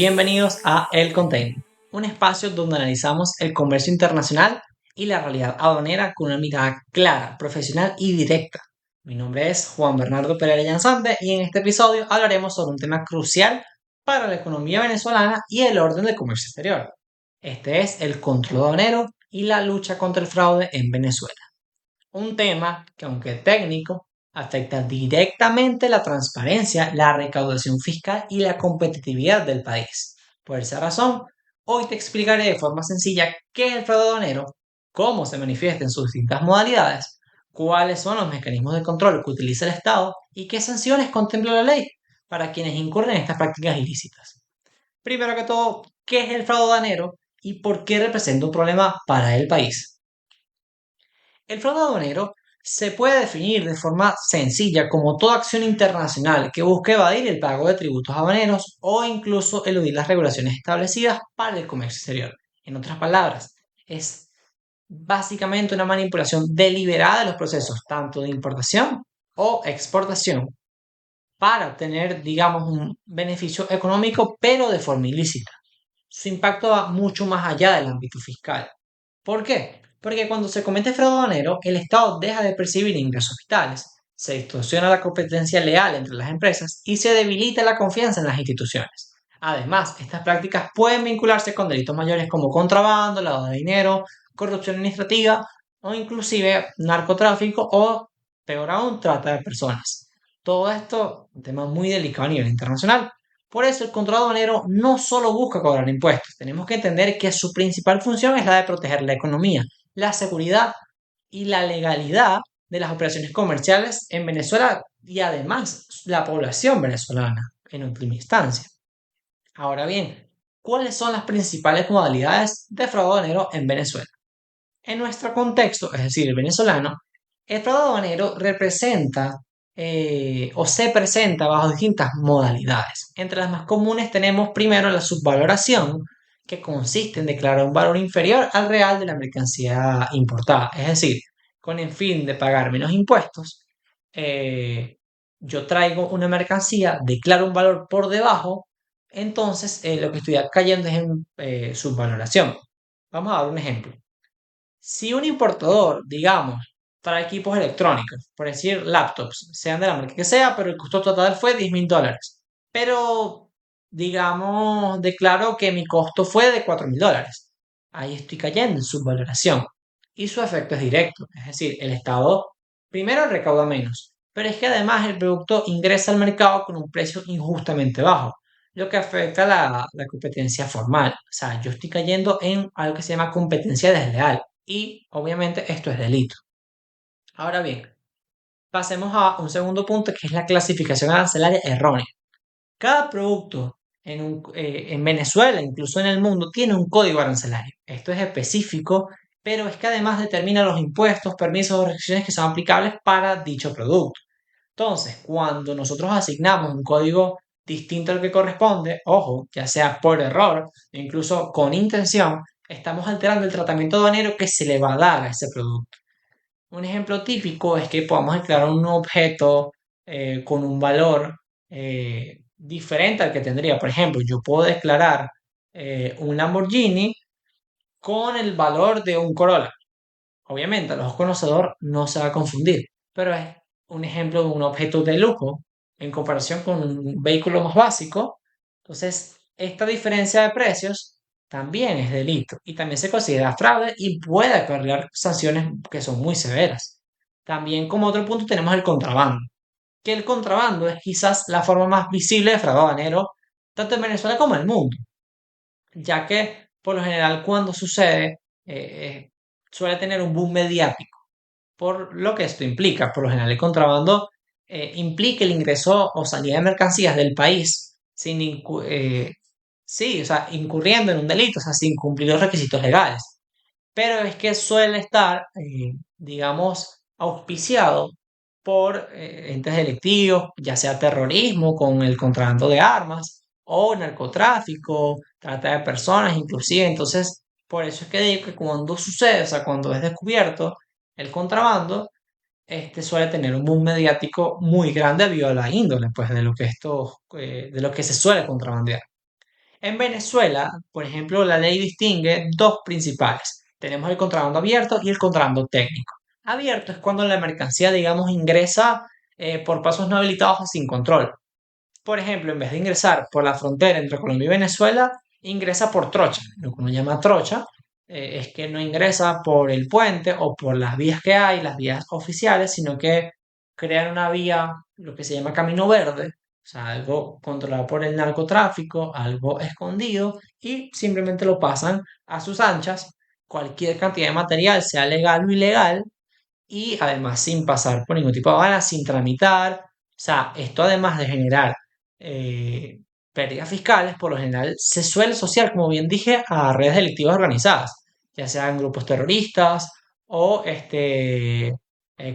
Bienvenidos a El Container, un espacio donde analizamos el comercio internacional y la realidad aduanera con una mirada clara, profesional y directa. Mi nombre es Juan Bernardo Pereira Llanzante y en este episodio hablaremos sobre un tema crucial para la economía venezolana y el orden del comercio exterior. Este es el control aduanero y la lucha contra el fraude en Venezuela. Un tema que, aunque técnico, afecta directamente la transparencia, la recaudación fiscal y la competitividad del país. Por esa razón, hoy te explicaré de forma sencilla qué es el fraude aduanero, cómo se manifiesta en sus distintas modalidades, cuáles son los mecanismos de control que utiliza el Estado y qué sanciones contempla la ley para quienes incurren en estas prácticas ilícitas. Primero que todo, ¿qué es el fraude aduanero y por qué representa un problema para el país? El fraude aduanero se puede definir de forma sencilla como toda acción internacional que busque evadir el pago de tributos aduaneros o incluso eludir las regulaciones establecidas para el comercio exterior. En otras palabras, es básicamente una manipulación deliberada de los procesos tanto de importación o exportación para obtener, digamos, un beneficio económico, pero de forma ilícita. Su impacto va mucho más allá del ámbito fiscal. ¿Por qué? Porque cuando se comete fraude aduanero, el Estado deja de percibir ingresos vitales, se distorsiona la competencia leal entre las empresas y se debilita la confianza en las instituciones. Además, estas prácticas pueden vincularse con delitos mayores como contrabando, lavado de dinero, corrupción administrativa o inclusive narcotráfico o, peor aún, trata de personas. Todo esto es un tema muy delicado a nivel internacional. Por eso el control aduanero no solo busca cobrar impuestos, tenemos que entender que su principal función es la de proteger la economía, la seguridad y la legalidad de las operaciones comerciales en Venezuela y además la población venezolana en última instancia. Ahora bien, ¿cuáles son las principales modalidades de fraude aduanero en Venezuela? En nuestro contexto, es decir, el venezolano, el fraude aduanero representa o se presenta bajo distintas modalidades. Entre las más comunes tenemos primero la subvaloración, que consiste en declarar un valor inferior al real de la mercancía importada. Es decir, con el fin de pagar menos impuestos, eh, yo traigo una mercancía, declaro un valor por debajo, entonces lo que estoy cayendo es en subvaloración. Vamos a dar un ejemplo. Si un importador, digamos, trae equipos electrónicos, por decir laptops, sean de la marca que sea, pero el costo total fue $10.000, pero, digamos, declaro que mi costo fue de $4.000. Ahí estoy cayendo en subvaloración. Y su efecto es directo, es decir, el Estado primero recauda menos, pero es que además el producto ingresa al mercado con un precio injustamente bajo, lo que afecta la competencia formal. O sea, yo estoy cayendo en algo que se llama competencia desleal y obviamente esto es delito. Ahora bien, pasemos a un segundo punto que es la clasificación arancelaria errónea. Cada producto en Venezuela, incluso en el mundo, tiene un código arancelario. Esto es específico, pero es que además determina los impuestos, permisos o restricciones que son aplicables para dicho producto. Entonces, cuando nosotros asignamos un código distinto al que corresponde, ojo, ya sea por error, incluso con intención, estamos alterando el tratamiento aduanero que se le va a dar a ese producto. Un ejemplo típico es que podamos declarar un objeto con un valor diferente al que tendría. Por ejemplo, yo puedo declarar un Lamborghini con el valor de un Corolla. Obviamente, el ojo conocedor no se va a confundir, pero es un ejemplo de un objeto de lujo en comparación con un vehículo más básico. Entonces, esta diferencia de precios también es delito y también se considera fraude y puede acarrear sanciones que son muy severas. También como otro punto tenemos el contrabando, que el contrabando es quizás la forma más visible de fraude aduanero tanto en Venezuela como en el mundo, ya que por lo general cuando sucede suele tener un boom mediático, por lo que esto implica. Por lo general el contrabando implica el ingreso o salida de mercancías del país sí, o sea, incurriendo en un delito, o sea, sin cumplir los requisitos legales. Pero es que suele estar, digamos, auspiciado por entes delictivos, ya sea terrorismo con el contrabando de armas o narcotráfico, trata de personas inclusive. Entonces, por eso es que digo que cuando sucede, o sea, cuando es descubierto el contrabando, este suele tener un boom mediático muy grande debido a la índole, pues, de lo que esto, de lo que se suele contrabandear. En Venezuela, por ejemplo, la ley distingue dos principales. Tenemos el contrabando abierto y el contrabando técnico. Abierto es cuando la mercancía, digamos, ingresa por pasos no habilitados o sin control. Por ejemplo, en vez de ingresar por la frontera entre Colombia y Venezuela, ingresa por trocha. Lo que uno llama trocha es que no ingresa por el puente o por las vías que hay, las vías oficiales, sino que crean una vía, lo que se llama camino verde, o sea, algo controlado por el narcotráfico, algo escondido, y simplemente lo pasan a sus anchas, cualquier cantidad de material, sea legal o ilegal, y además sin pasar por ningún tipo de aduana, sin tramitar. O sea, esto además de generar eh, pérdidas fiscales, por lo general se suele asociar, como bien dije, a redes delictivas organizadas, ya sean grupos terroristas o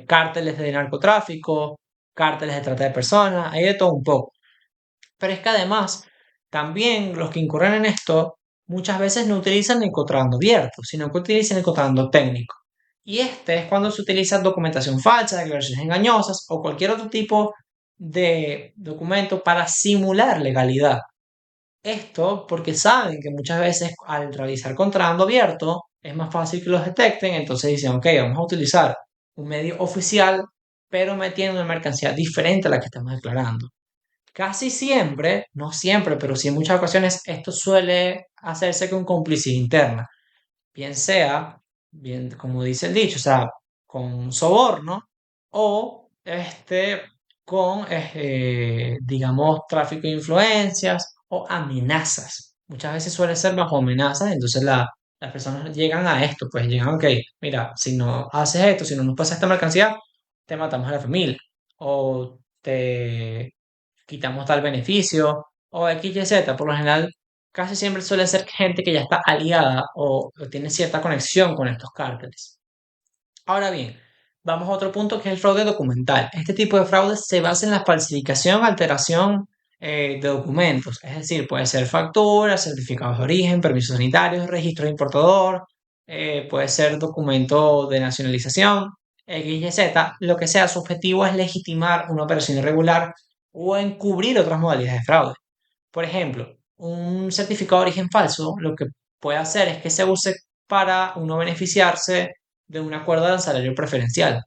cárteles de narcotráfico, cárteles de trata de personas, hay de todo un poco. Pero es que además, también los que incurren en esto muchas veces no utilizan el contrabando abierto, sino que utilizan el contrabando técnico. Y este es cuando se utiliza documentación falsa, declaraciones engañosas o cualquier otro tipo de documento para simular legalidad. Esto porque saben que muchas veces al realizar contrabando abierto es más fácil que los detecten, entonces dicen, ok, vamos a utilizar un medio oficial, pero metiendo una mercancía diferente a la que estamos declarando. Casi siempre, no siempre, pero sí en muchas ocasiones, esto suele hacerse con complicidad interna, bien sea, bien como dice el dicho, o sea, con soborno o con, digamos, tráfico de influencias o amenazas. Muchas veces suele ser bajo amenazas, entonces las personas llegan a esto, pues llegan, ok, mira, si no haces esto, si no nos pasas esta mercancía, te matamos a la familia o te quitamos tal beneficio o X, Y, Z. Por lo general, casi siempre suele ser gente que ya está aliada o tiene cierta conexión con estos cárteles. Ahora bien, vamos a otro punto que es el fraude documental. Este tipo de fraude se basa en la falsificación, alteración de documentos, es decir, puede ser facturas, certificados de origen, permisos sanitarios, registro de importador, puede ser documento de nacionalización, X, Y, Z, lo que sea, su objetivo es legitimar una operación irregular o encubrir otras modalidades de fraude. Por ejemplo, un certificado de origen falso lo que puede hacer es que se use para uno beneficiarse de un acuerdo de salario preferencial.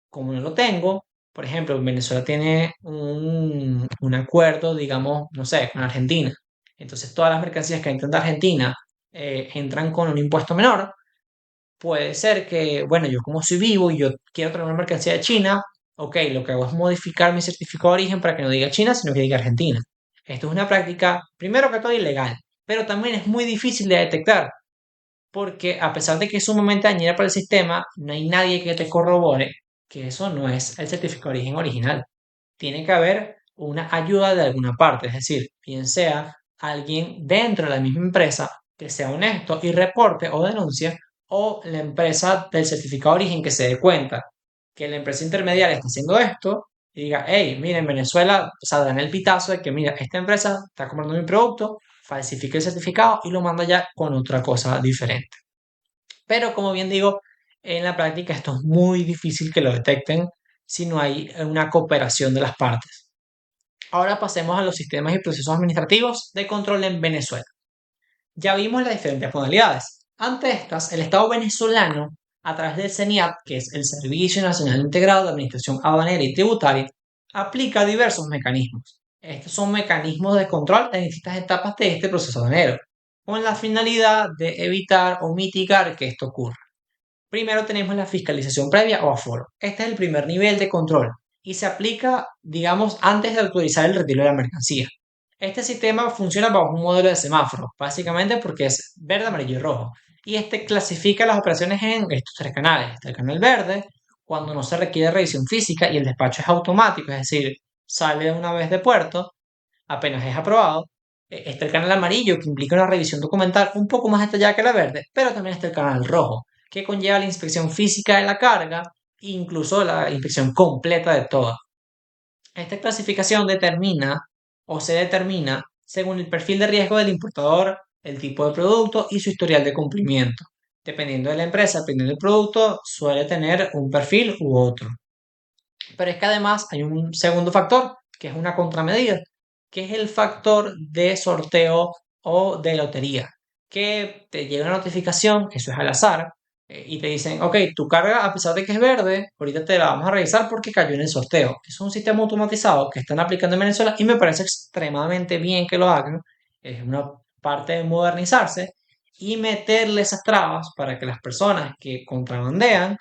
Como no lo tengo, por ejemplo, Venezuela tiene un acuerdo, digamos, no sé, con Argentina. Entonces, todas las mercancías que entran de Argentina entran con un impuesto menor. Puede ser que, bueno, yo como soy vivo y yo quiero traer una mercancía de China, ok, lo que hago es modificar mi certificado de origen para que no diga China, sino que diga Argentina. Esto es una práctica, primero que todo, ilegal, pero también es muy difícil de detectar, porque a pesar de que es sumamente dañina para el sistema, no hay nadie que te corrobore que eso no es el certificado de origen original. Tiene que haber una ayuda de alguna parte, es decir, bien sea alguien dentro de la misma empresa que sea honesto y reporte o denuncie, o la empresa del certificado de origen que se dé cuenta que la empresa intermediaria está haciendo esto y diga, hey, mira, en Venezuela, o sea, dan el pitazo de que, mira, esta empresa está comprando mi producto, falsifica el certificado y lo manda ya con otra cosa diferente. Pero como bien digo, en la práctica esto es muy difícil que lo detecten si no hay una cooperación de las partes. Ahora pasemos a los sistemas y procesos administrativos de control en Venezuela. Ya vimos las diferentes modalidades. Ante estas, el Estado venezolano, a través del CENIAT, que es el Servicio Nacional Integrado de Administración Aduanera y Tributaria, aplica diversos mecanismos. Estos son mecanismos de control en distintas etapas de este proceso aduanero, con la finalidad de evitar o mitigar que esto ocurra. Primero tenemos la fiscalización previa o aforo. Este es el primer nivel de control y se aplica, digamos, antes de autorizar el retiro de la mercancía. Este sistema funciona bajo un modelo de semáforo, básicamente porque es verde, amarillo y rojo. Y este clasifica las operaciones en estos tres canales. Está el canal verde, cuando no se requiere revisión física y el despacho es automático, es decir, sale una vez de puerto, apenas es aprobado. Está el canal amarillo, que implica una revisión documental un poco más detallada que la verde, pero también está el canal rojo, que conlleva la inspección física de la carga e incluso la inspección completa de toda. Esta clasificación determina o se determina según el perfil de riesgo del importador, el tipo de producto y su historial de cumplimiento. Dependiendo de la empresa, dependiendo del producto, suele tener un perfil u otro. Pero es que además hay un segundo factor, que es una contramedida, que es el factor de sorteo o de lotería, que te llega una notificación, eso es al azar, y te dicen, ok, tu carga, a pesar de que es verde, ahorita te la vamos a revisar porque cayó en el sorteo. Es un sistema automatizado que están aplicando en Venezuela y me parece extremadamente bien que lo hagan. Es una parte de modernizarse y meterle esas trabas para que las personas que contrabandean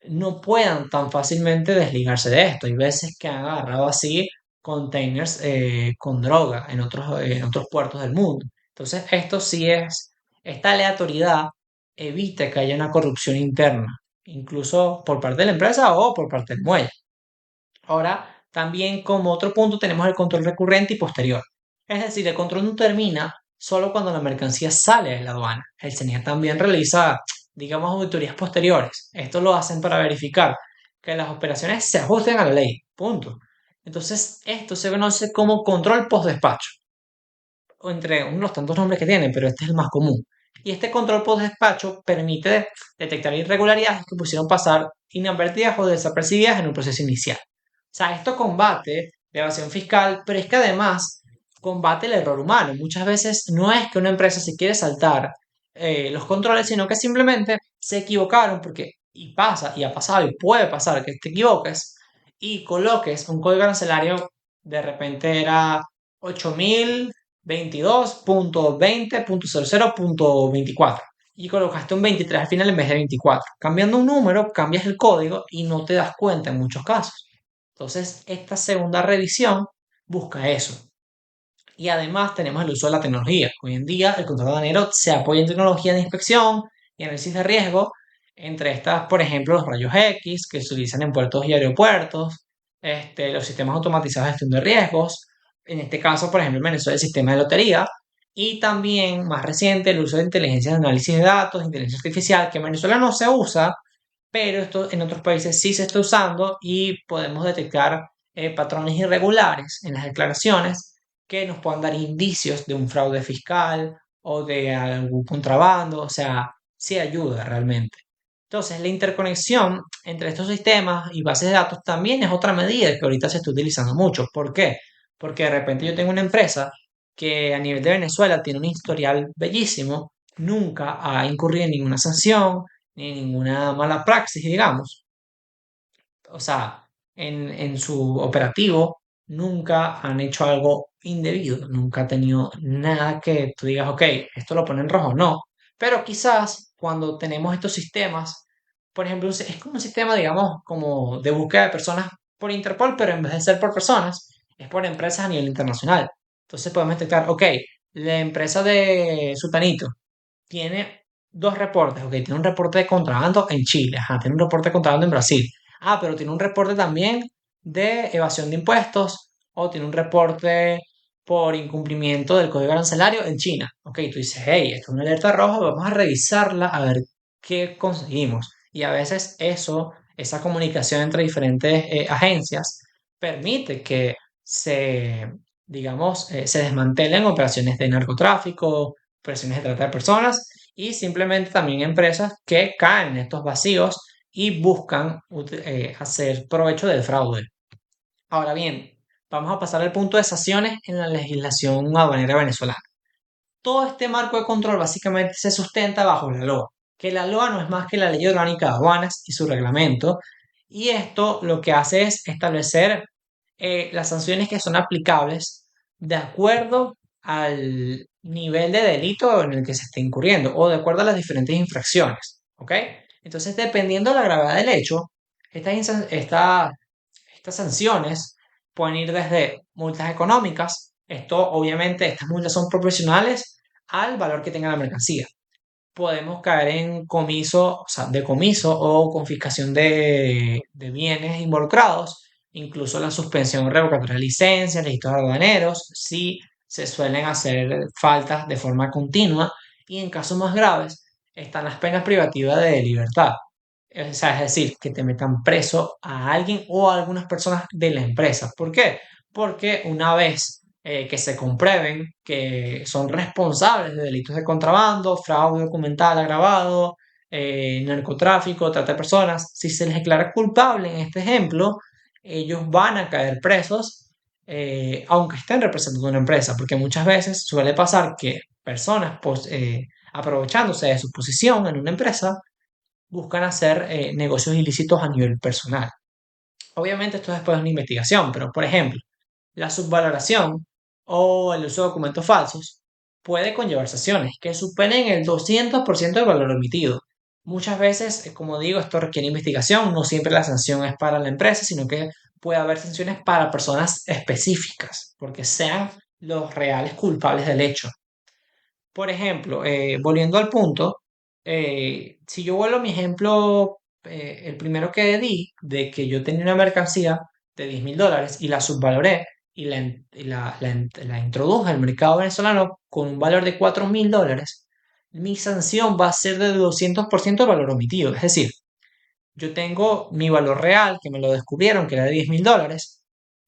no puedan tan fácilmente desligarse de esto. Hay veces que han agarrado así containers con droga en otros puertos del mundo. Entonces, esto sí es, esta aleatoriedad evita que haya una corrupción interna, incluso por parte de la empresa o por parte del muelle. Ahora, también como otro punto tenemos el control recurrente y posterior. Es decir, el control no termina solo cuando la mercancía sale de la aduana. El SENIA también realiza, digamos, auditorías posteriores. Esto lo hacen para verificar que las operaciones se ajusten a la ley. Punto. Entonces, esto se conoce como control post-despacho, o entre uno de los tantos nombres que tiene, pero este es el más común. Y este control post-despacho permite detectar irregularidades que pusieron pasar inadvertidas o desapercibidas en un proceso inicial. O sea, esto combate la evasión fiscal, pero es que además combate el error humano. Muchas veces no es que una empresa se quiere saltar los controles, sino que simplemente se equivocaron porque y pasa, y ha pasado, y puede pasar que te equivoques y coloques un código arancelario, de repente era 8022.20.00.24 y colocaste un 23 al final en vez de 24. Cambiando un número, cambias el código y no te das cuenta en muchos casos. Entonces, esta segunda revisión busca eso. Y además tenemos el uso de la tecnología. Hoy en día el control aduanero se apoya en tecnología de inspección y análisis de riesgo, entre estas, por ejemplo, los rayos X que se utilizan en puertos y aeropuertos, los sistemas automatizados de gestión de riesgos, en este caso, por ejemplo, en Venezuela el sistema de lotería, y también, más reciente, el uso de inteligencia de análisis de datos, inteligencia artificial, que en Venezuela no se usa, pero esto en otros países sí se está usando y podemos detectar patrones irregulares en las declaraciones que nos puedan dar indicios de un fraude fiscal o de algún contrabando, o sea, sí ayuda realmente. Entonces, la interconexión entre estos sistemas y bases de datos también es otra medida que ahorita se está utilizando mucho. ¿Por qué? Porque de repente yo tengo una empresa que a nivel de Venezuela tiene un historial bellísimo, nunca ha incurrido en ninguna sanción ni ninguna mala praxis, digamos. O sea, en su operativo nunca han hecho algo indebido, nunca ha tenido nada que tú digas, ok, esto lo pone en rojo, no. Pero quizás cuando tenemos estos sistemas, por ejemplo, es como un sistema, digamos, como de búsqueda de personas por Interpol, pero en vez de ser por personas, es por empresas a nivel internacional. Entonces podemos detectar, ok, la empresa de Sutanito tiene dos reportes, ok, tiene un reporte de contrabando en Chile, ajá, tiene un reporte de contrabando en Brasil, pero tiene un reporte también de evasión de impuestos o tiene un reporte por incumplimiento del código arancelario en China. Ok, tú dices, hey, esto es una alerta roja, vamos a revisarla a ver qué conseguimos. Y a veces eso, esa comunicación entre diferentes agencias permite que se, digamos, se desmantelen operaciones de narcotráfico, operaciones de trata de personas y simplemente también empresas que caen en estos vacíos y buscan hacer provecho del fraude. Ahora bien, vamos a pasar al punto de sanciones en la legislación aduanera venezolana. Todo este marco de control básicamente se sustenta bajo la LOA, que la LOA no es más que la Ley Orgánica de Aduanas y su reglamento, y esto lo que hace es establecer las sanciones que son aplicables de acuerdo al nivel de delito en el que se esté incurriendo o de acuerdo a las diferentes infracciones, ¿ok? Entonces, dependiendo de la gravedad del hecho, estas sanciones pueden ir desde multas económicas, esto obviamente estas multas son proporcionales al valor que tenga la mercancía. Podemos caer en comiso, o sea, decomiso o confiscación de bienes involucrados, incluso la suspensión revocatoria de licencias, registros aduaneros, si se suelen hacer faltas de forma continua y en casos más graves están las penas privativas de libertad. O sea, es decir, que te metan preso a alguien o a algunas personas de la empresa. ¿Por qué? Porque una vez que se comprueben que son responsables de delitos de contrabando, fraude documental agravado, narcotráfico, trata de personas, si se les declara culpable en este ejemplo, ellos van a caer presos aunque estén representando una empresa, porque muchas veces suele pasar que personas, pues, aprovechándose de su posición en una empresa, buscan hacer negocios ilícitos a nivel personal. Obviamente esto después de una investigación, pero por ejemplo, la subvaloración o el uso de documentos falsos puede conllevar sanciones que superen el 200% del valor emitido. Muchas veces, como digo, esto requiere investigación, no siempre la sanción es para la empresa, sino que puede haber sanciones para personas específicas, porque sean los reales culpables del hecho. Por ejemplo, volviendo al punto, si yo vuelvo a mi ejemplo, el primero que di, de que yo tenía una mercancía de $10.000 y la subvaloré y la introduje al mercado venezolano con un valor de $4.000, mi sanción va a ser del 200% del valor omitido. Es decir, yo tengo mi valor real, que me lo descubrieron, que era de $10.000,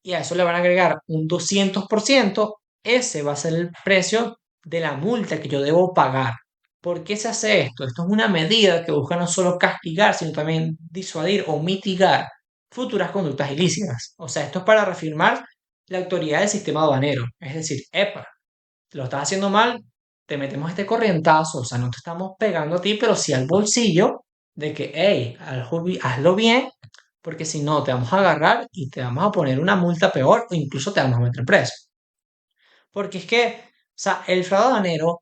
y a eso le van a agregar un 200%. Ese va a ser el precio de la multa que yo debo pagar. ¿Por qué se hace esto? Esto es una medida que busca no solo castigar, sino también disuadir o mitigar futuras conductas ilícitas. O sea, esto es para reafirmar la autoridad del sistema aduanero. Es decir, epa, lo estás haciendo mal, te metemos este corrientazo, o sea, no te estamos pegando a ti, pero sí al bolsillo de que, hey, hazlo bien, porque si no, te vamos a agarrar y te vamos a poner una multa peor o incluso te vamos a meter preso. Porque es que, o sea, el fraude aduanero,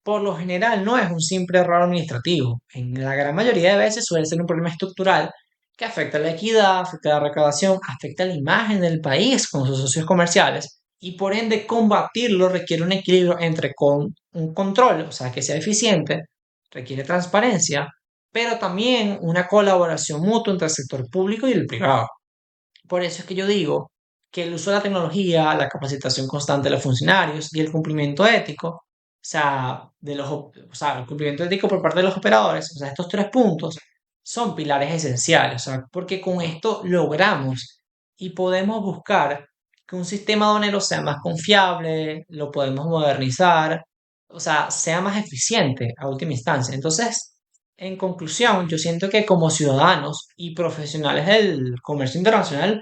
por lo general, no es un simple error administrativo. En la gran mayoría de veces suele ser un problema estructural que afecta la equidad, afecta la recaudación, afecta la imagen del país con sus socios comerciales y por ende combatirlo requiere un equilibrio entre un control, o sea, que sea eficiente, requiere transparencia, pero también una colaboración mutua entre el sector público y el privado. Por eso es que yo digo que el uso de la tecnología, la capacitación constante de los funcionarios y el cumplimiento ético, o sea, el cumplimiento ético por parte de los operadores, o sea, estos tres puntos son pilares esenciales, o sea, porque con esto logramos y podemos buscar que un sistema aduanero sea más confiable, lo podemos modernizar, o sea, sea más eficiente a última instancia. Entonces, en conclusión, yo siento que como ciudadanos y profesionales del comercio internacional,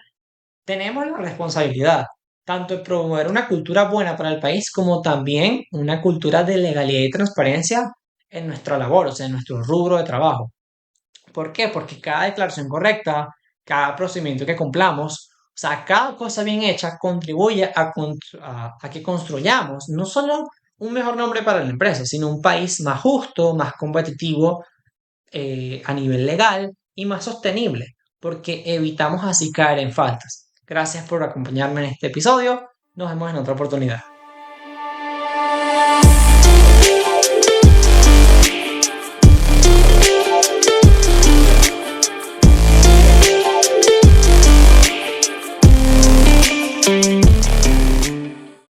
tenemos la responsabilidad tanto de promover una cultura buena para el país como también una cultura de legalidad y transparencia en nuestra labor, o sea, en nuestro rubro de trabajo. ¿Por qué? Porque cada declaración correcta, cada procedimiento que cumplamos, o sea, cada cosa bien hecha contribuye a que construyamos no solo un mejor nombre para la empresa, sino un país más justo, más competitivo a nivel legal y más sostenible, porque evitamos así caer en faltas. Gracias por acompañarme en este episodio. Nos vemos en otra oportunidad.